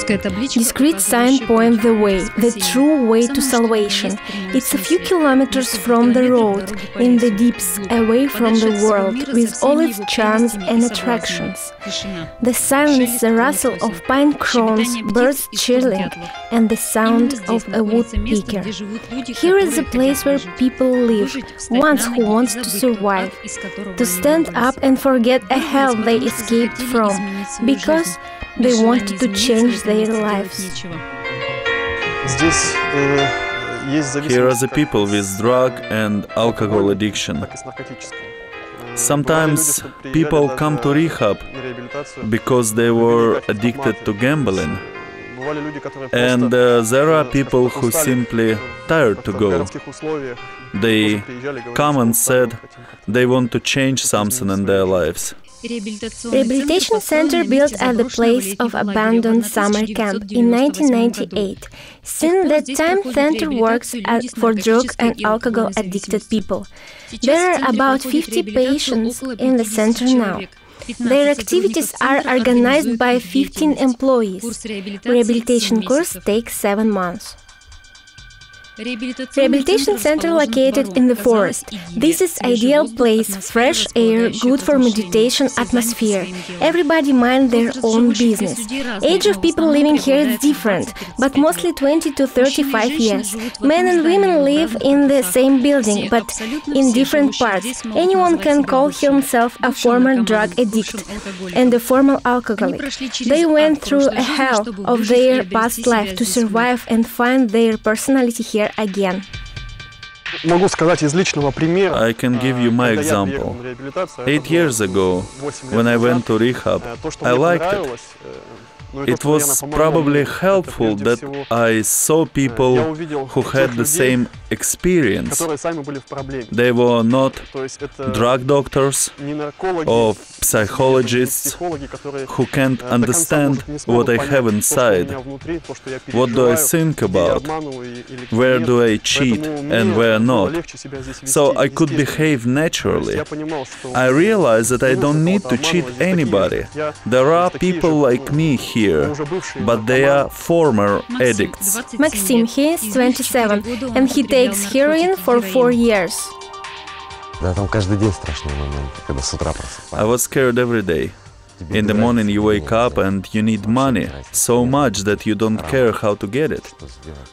Discrete sign point the way, the true way to salvation. It's a few kilometers from the road, in the deeps, away from the world, with all its charms and attractions. The silence, the rustle of pine cones, birds chirping, and the sound of a woodpecker. Here is a place where people live, ones who want to survive, to stand up and forget a hell they escaped from, because they wanted to change their lives. Here are the people with drug and alcohol addiction. Sometimes people come to rehab because they were addicted to gambling. And there are people who simply tired to go. They come and said they want to change something in their lives. Rehabilitation center built at the place of abandoned summer camp in 1998. Since that time, center works for drug and alcohol addicted people. There are about 50 patients in the center now. Their activities are organized by 15 employees. Rehabilitation course takes 7 months. Rehabilitation center located in the forest. This is ideal place, fresh air, good for meditation atmosphere. Everybody mind their own business. Age of people living here is different, but mostly 20 to 35 years. Men and women live in the same building, but in different parts. Anyone can call himself a former drug addict and a former alcoholic. They went through a hell of their past life to survive and find their personality here again. I can give you my example. 8 years ago, when I went to rehab, I liked it. It was probably helpful that I saw people who had the same experience. They were not drug doctors or psychologists who can't understand what I have inside. What do I think about? Where do I cheat and where not? So I could behave naturally. I realized that I don't need to cheat anybody. There are people like me here, but they are former addicts. Maxim, he is 27 and he takes heroin for 4 years. I was scared every day. In the morning you wake up and you need money so much that you don't care how to get it.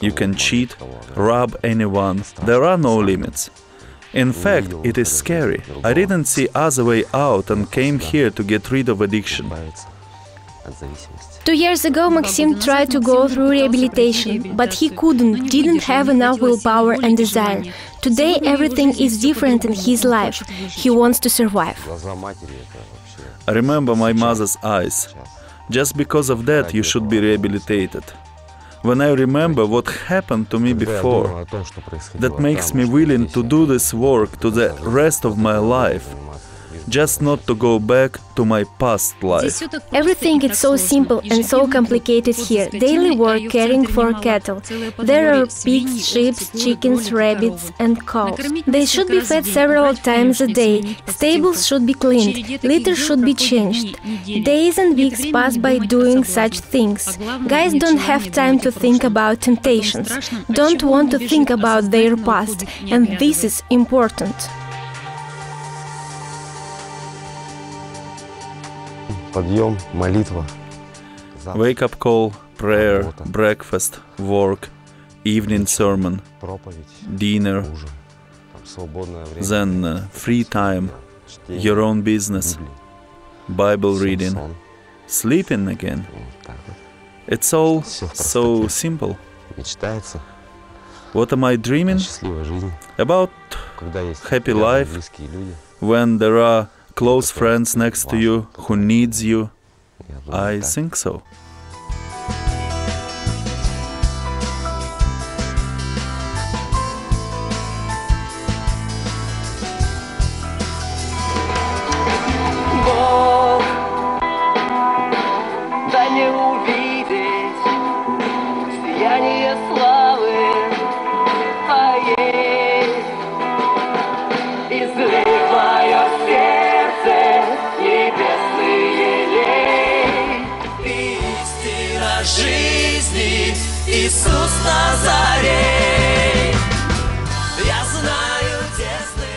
You can cheat, rob anyone, there are no limits. In fact, it is scary. I didn't see other way out and came here to get rid of addiction. 2 years ago, Maxim tried to go through rehabilitation, but he didn't have enough willpower and desire. Today, everything is different in his life. He wants to survive. I remember my mother's eyes. Just because of that, you should be rehabilitated. When I remember what happened to me before, that makes me willing to do this work to the rest of my life. Just not to go back to my past life. Everything is so simple and so complicated here. Daily work caring for cattle. There are pigs, sheep, chickens, rabbits and cows. They should be fed several times a day. Stables should be cleaned. Litter should be changed. Days and weeks pass by doing such things. Guys don't have time to think about temptations. Don't want to think about their past. And this is important. Wake-up call, prayer, breakfast, work, evening sermon, dinner, then free time, your own business, Bible reading, sleeping again. It's all so simple. What am I dreaming? About happy life, when there are close friends next to you who needs you. I think so. Бог, дай мне увидеть сияние славы Твоей, излей в мое сердце небесный елей. Ты зарей. Я знаю тесные.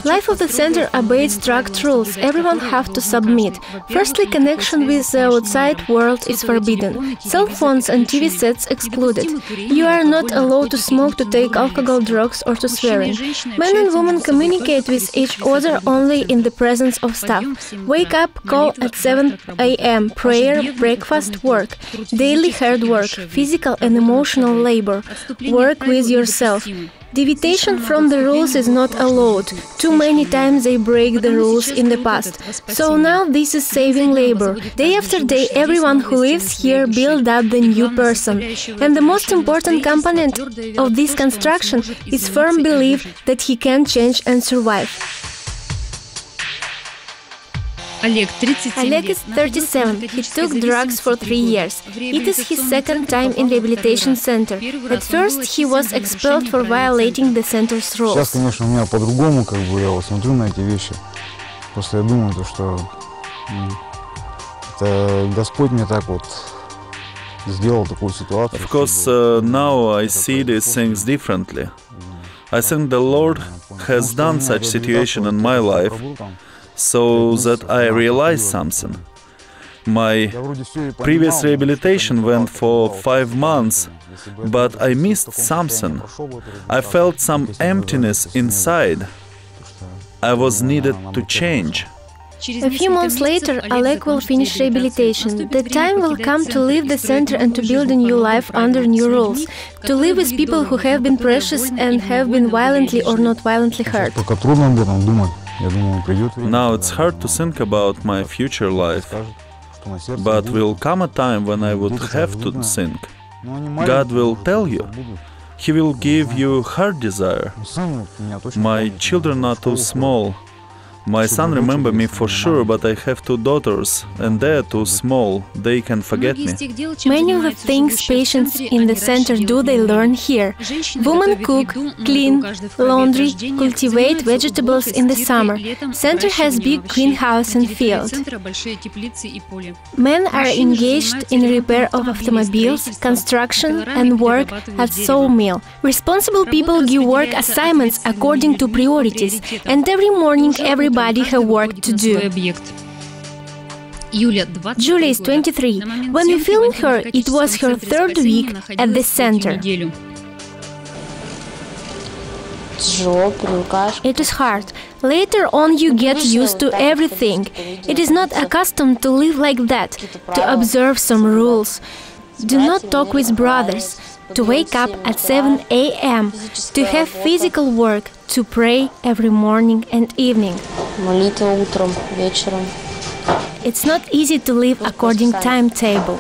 Life of the center obeys strict rules. Everyone have to submit. Firstly, connection with the outside world is forbidden. Cell phones and TV sets excluded. You are not allowed to smoke, to take alcohol, drugs, or to swearing. Men and women communicate with each other only in the presence of staff. Wake up, call at 7 a.m. Prayer, breakfast, work. Daily hard work, physical and emotional labor. Work with yourself. Deviation from the rules is not allowed. Too many times they break the rules in the past. So now this is saving labor. Day after day, everyone who lives here builds up the new person. And the most important component of this construction is firm belief that he can change and survive. Oleg is 37. He took drugs for 3 years. It is his second time in rehabilitation center. At first, he was expelled for violating the center's rules. Сейчас, конечно, у меня по-другому, я вот смотрю на эти вещи. Просто я думаю, что это Господь мне так вот сделал такую ситуацию. Of course, now I see these things differently. I think the Lord has done such situation in my life, so that I realized something. My previous rehabilitation went for 5 months, but I missed something. I felt some emptiness inside. I was needed to change. A few months later, Oleg will finish rehabilitation. The time will come to leave the center and to build a new life under new rules. To live with people who have been precious and have been violently or not violently hurt. Now it's hard to think about my future life, but will come a time when I would have to think. God will tell you. He will give you heart desire. My children are too small. My son remembers me for sure, but I have 2 daughters, and they're too small. They can forget me. Many of the things patients in the center do, they learn here. Women cook, clean, laundry, cultivate vegetables in the summer. Center has big greenhouse and field. Men are engaged in repair of automobiles, construction, and work at sawmill. Responsible people give work assignments according to priorities, and every morning everybody have work to do. Julia is 23. When we filmed her, it was her 3rd week at the center. It is hard. Later on you get used to everything. It is not accustomed to live like that, to observe some rules. Do not talk with brothers, to wake up at 7 a.m., to have physical work, to pray every morning and evening. It's not easy to live according timetable.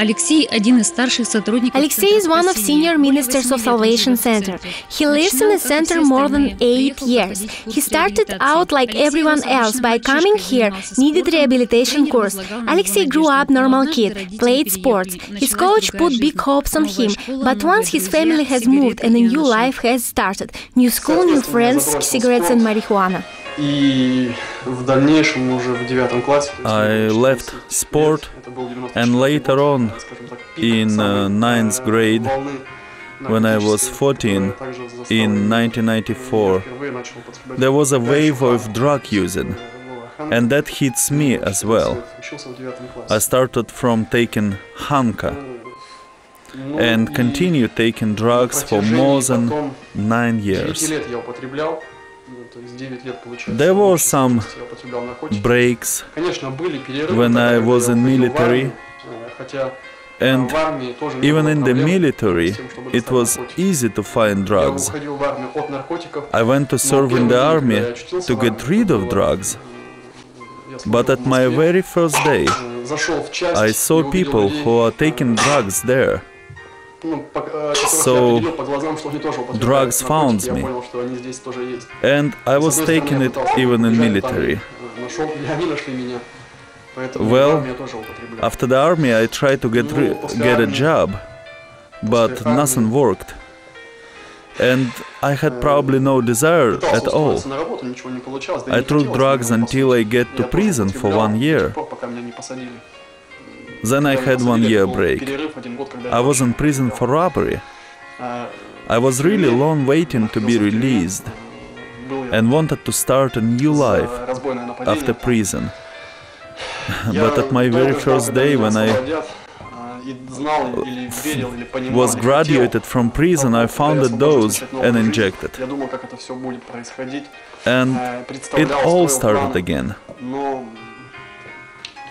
Alexei is one of senior ministers of Salvation Center. He lives in the center more than 8 years. He started out like everyone else by coming here, needed rehabilitation course. Alexei grew up normal kid, played sports. His coach put big hopes on him, but once his family has moved and a new life has started, new school, new friends, cigarettes and marijuana. I left sport, and later on, in 9th grade, when I was 14, in 1994, there was a wave of drug using, and that hits me as well. I started from taking Hanka and continued taking drugs for more than 9 years. There were some breaks when I was in military, and even in the military it was easy to find drugs. I went to serve in the army to get rid of drugs, but at my very first day I saw people who are taking drugs there. So drugs found me, and I was taking it even in military. Well, after the army I tried to get a job, but nothing worked, and I had probably no desire at all. I took drugs until I get to prison for 1 year. Then I had 1 year break. I was in prison for robbery. I was really long waiting to be released and wanted to start a new life after prison. But at my very first day, when I was graduated from prison, I found a dose and injected. And it all started again.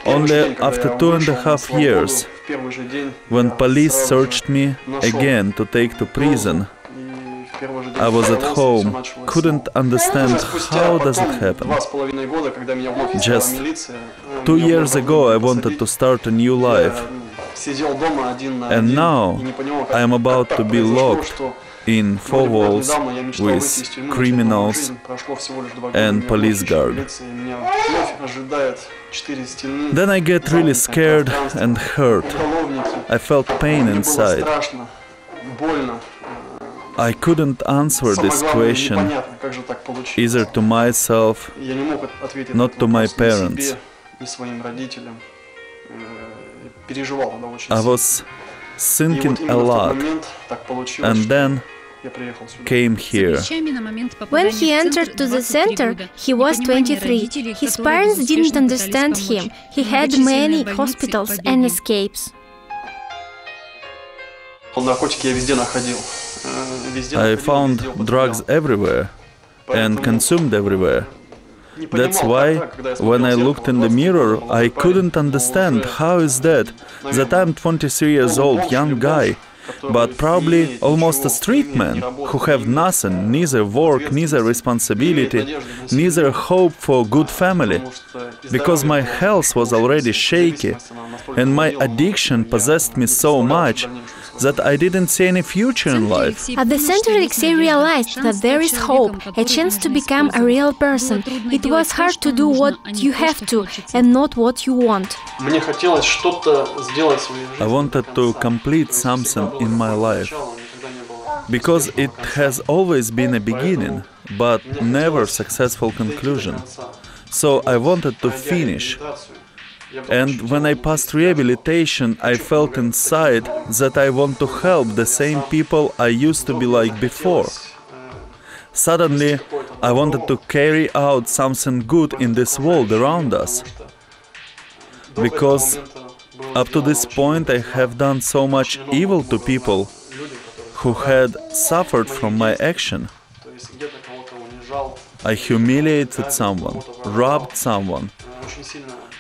Only after 2.5 years, when police searched me again to take to prison, I was at home, couldn't understand how does it happen. Just 2 years ago I wanted to start a new life, and now I am about to be locked in 4 walls with criminals and police guard. Then I get really scared and hurt. I felt pain inside. I couldn't answer this question either to myself, not to my parents. I was thinking a lot, and then came here. When he entered to the center, he was 23. His parents didn't understand him. He had many hospitals and escapes. I found drugs everywhere and consumed everywhere. That's why, when I looked in the mirror, I couldn't understand how is that I'm 23 years old, young guy, but probably almost a street man, who have nothing, neither work, neither responsibility, neither hope for good family, because my health was already shaky, and my addiction possessed me so much that I didn't see any future in life. At the center, Alexei realized that there is hope, a chance to become a real person. It was hard to do what you have to, and not what you want. I wanted to complete something in my life, because it has always been a beginning, but never successful conclusion. So I wanted to finish. And when I passed rehabilitation, I felt inside that I want to help the same people I used to be like before. Suddenly, I wanted to carry out something good in this world around us. Because up to this point I have done so much evil to people who had suffered from my action. I humiliated someone, robbed someone,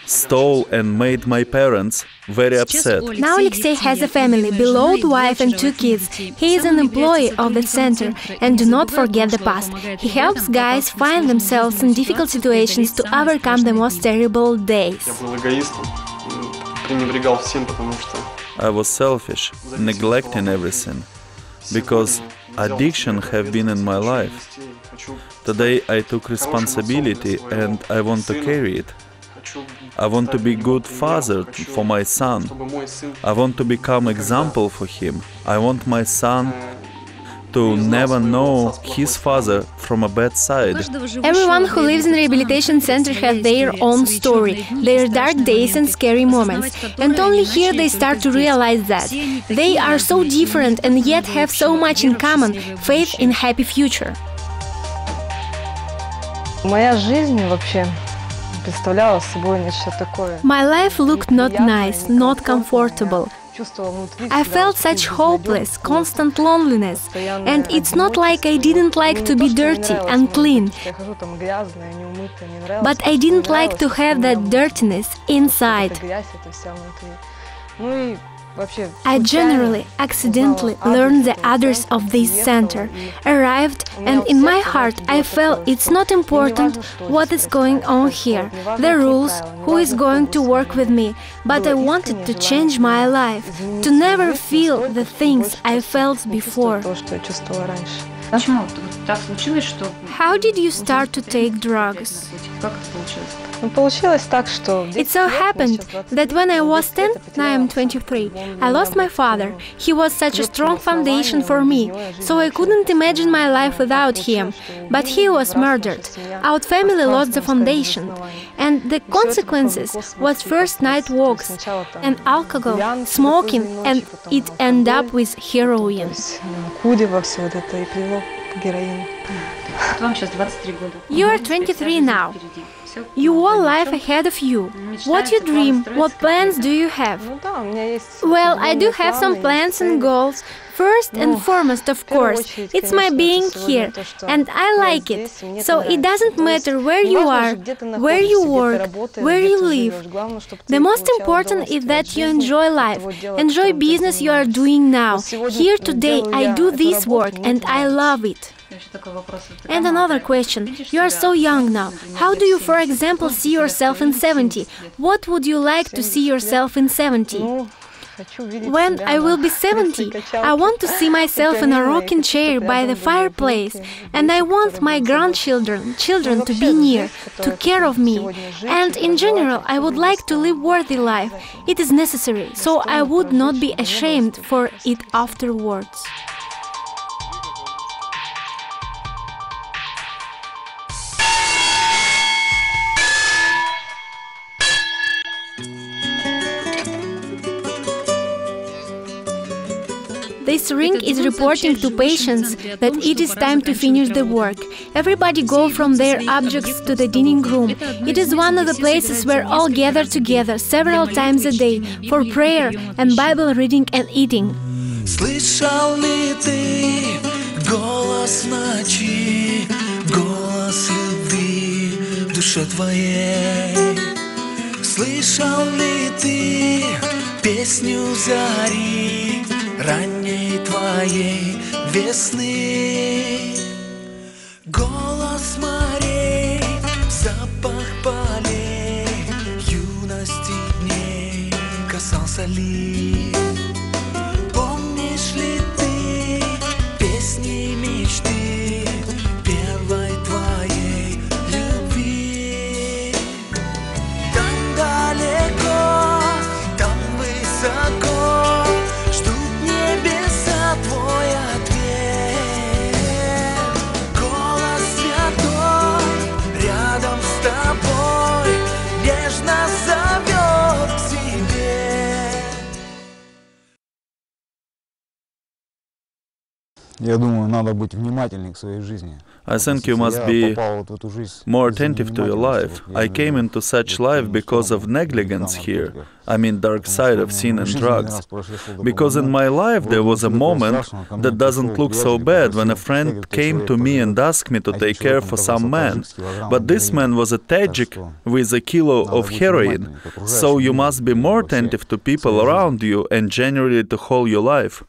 stole and made my parents very upset. Now Alexei has a family, beloved wife and 2 kids. He is an employee of the center, and do not forget the past. He helps guys find themselves in difficult situations to overcome the most terrible days. I was selfish, neglecting everything, because addiction have been in my life. Today I took responsibility and I want to carry it. I want to be good father for my son. I want to become example for him. I want my son to never know his father from a bad side. Everyone who lives in rehabilitation center has their own story, their dark days and scary moments. And only here they start to realize that they are so different and yet have so much in common, faith in happy future. My life looked not nice, not comfortable. I felt such hopeless, constant loneliness, and it's not like I didn't like to be dirty, unclean, but I didn't like to have that dirtiness inside. I generally, accidentally learned the address of this center, arrived, and in my heart I felt it's not important what is going on here, the rules, who is going to work with me, but I wanted to change my life, to never feel the things I felt before. How did you start to take drugs? It so happened that when I was 10, now I am 23, I lost my father. He was such a strong foundation for me, so I couldn't imagine my life without him. But he was murdered. Our family lost the foundation. And the consequences was first night walks and alcohol, smoking, and it ended up with heroin. You are 23 now. You all life ahead of you. What you dream? What plans do you have? Well, I do have some plans and goals. First and foremost, of course, it's my being here, and I like it. So it doesn't matter where you are, where you work, where you live. The most important is that you enjoy life, enjoy business you are doing now. Here today, I do this work, and I love it. And another question, you are so young now. How do you, for example, see yourself in 70? What would you like to see yourself in 70? When I will be 70, I want to see myself in a rocking chair by the fireplace, and I want my grandchildren, children to be near, to care of me. And in general, I would like to live worthy life. It is necessary, so I would not be ashamed for it afterwards. This ring is reporting to patients that it is time to finish the work. Everybody go from their objects to the dining room. It is one of the places where all gather together several times a day for prayer and Bible reading and eating. Слышал ли ты голос ночи, голос любви в душе твоей? Слышал ли ты песню зари, ранней твоей весны? Голос морей, запах полей, юности дней касался ли? Помнишь ли ты песни мечты первой твоей любви? Там далеко, там высоко ждут небеса твой ответ. Голос святой рядом с тобой нежно зовет к себе. Я думаю, надо быть внимательнее к своей жизни. I think you must be more attentive to your life. I came into such life because of negligence here. I mean, dark side of sin and drugs. Because in my life there was a moment that doesn't look so bad when a friend came to me and asked me to take care for some man. But this man was a Tajik with a kilo of heroin. So you must be more attentive to people around you and generally to whole your life.